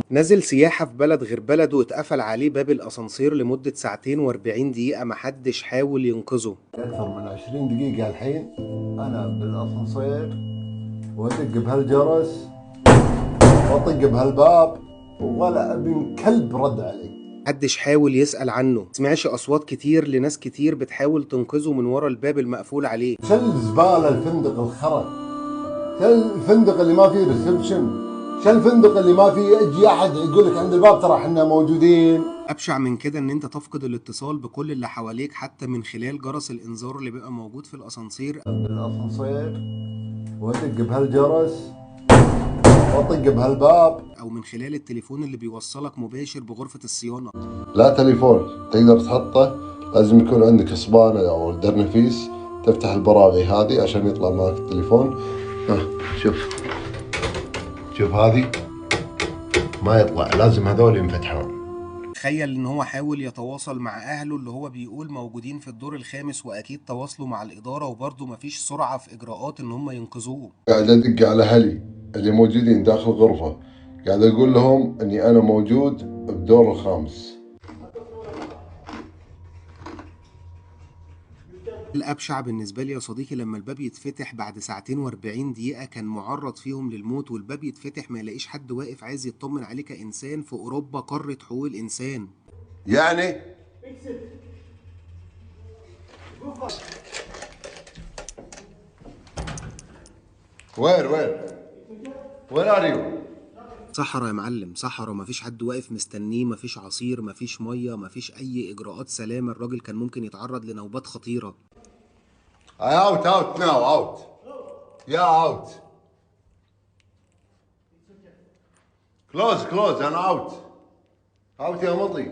نازل سياحة في بلد غير بلده واتقفل عليه باب الأسانسير لمدة ساعتين و40 دقيقة، محدش حاول ينقذه. أكثر من 20 دقيقة الحين أنا بالأسانسير وأدق بهالجرس وأطق بهالباب ولا ابن كلب رد علي. محدش حاول يسأل عنه، سمعش أصوات كتير لناس كتير بتحاول تنقذه من ورا الباب المقفول عليه. شل زبالة الفندق الخرا، شل الفندق اللي ما فيه ريسبشن، شل الفندق اللي ما فيه يجي أحد يقول لك عند الباب ترى احنا موجودين. أبشع من كده إن أنت تفقد الاتصال بكل اللي حواليك حتى من خلال جرس الإنذار اللي بيبقى موجود في الأسانسير. بالأسانسير وأدق بهالجرس وأطق بهالباب، أو من خلال التليفون اللي بيوصلك مباشر بغرفة الصيانة. لا تليفون تقدر تحطه، لازم يكون عندك اسبانة أو درنفيس تفتح البراغي هذه عشان يطلع معك التليفون. شوف هذه ما يطلع، لازم هذول ينفتحون. تخيل ان هو حاول يتواصل مع اهله اللي هو بيقول موجودين في الدور الخامس، واكيد تواصلوا مع الاداره وبرضه مفيش سرعه في اجراءات ان هم ينقذوه. قاعد ادق على اهلي اللي موجودين داخل الغرفة، قاعد اقول لهم اني انا موجود بالدور الخامس. الابشع بالنسبه لي يا صديقي لما الباب يتفتح بعد ساعتين و40 دقيقه كان معرض فيهم للموت، والباب يتفتح ما يلاقيش حد واقف عايز يطمن عليه كانسان في اوروبا قاره حقوق الانسان. يعني وين ار؟ صحراء يا معلم، صحراء، مفيش حد واقف مستنيه، مفيش عصير، مفيش ميه، مفيش اي اجراءات سلامه. الراجل كان ممكن يتعرض لنوبات خطيره. out now out. Yeah, out. close انا out يا مطي.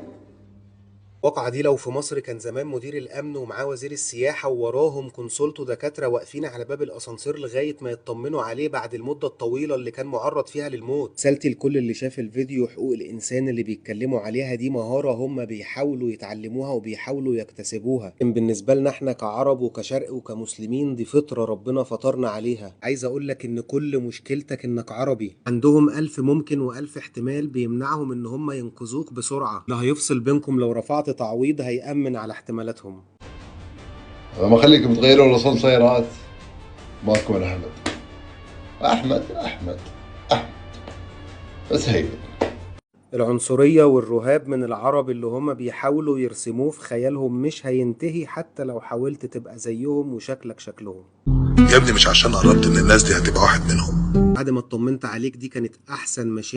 الواقعة دي لو في مصر كان زمان مدير الأمن ومعاه وزير السياحة ووراهم كونسولت ودكاترة واقفين على باب الأسانسير لغاية ما يطمنوا عليه بعد المدة الطويلة اللي كان معرض فيها للموت. رسالتي لكل اللي شاف الفيديو، حقوق الإنسان اللي بيتكلموا عليها دي مهارة هم بيحاولوا يتعلموها وبيحاولوا يكتسبوها، لكن بالنسبة لنا احنا كعرب وكشرق وكمسلمين دي فطرة ربنا فطرنا عليها. عايز أقول لك إن كل مشكلتك إنك عربي، عندهم ألف ممكن وألف احتمال بيمنعهم إن هم ينقذوك بسرعة. اللي هيفصل بينكم لو رفعت تعويض هيأمن على احتمالاتهم. ما خليكم تغيروا الاسانسيرات. ماكو من احمد بس هي العنصرية والرهاب من العرب اللي هم بيحاولوا يرسموه في خيالهم مش هينتهي حتى لو حاولت تبقى زيهم وشكلك شكلهم. يا ابني مش عشان قربت ان الناس دي هتبقى واحد منهم. بعد ما اطمنت عليك دي كانت احسن مشاكل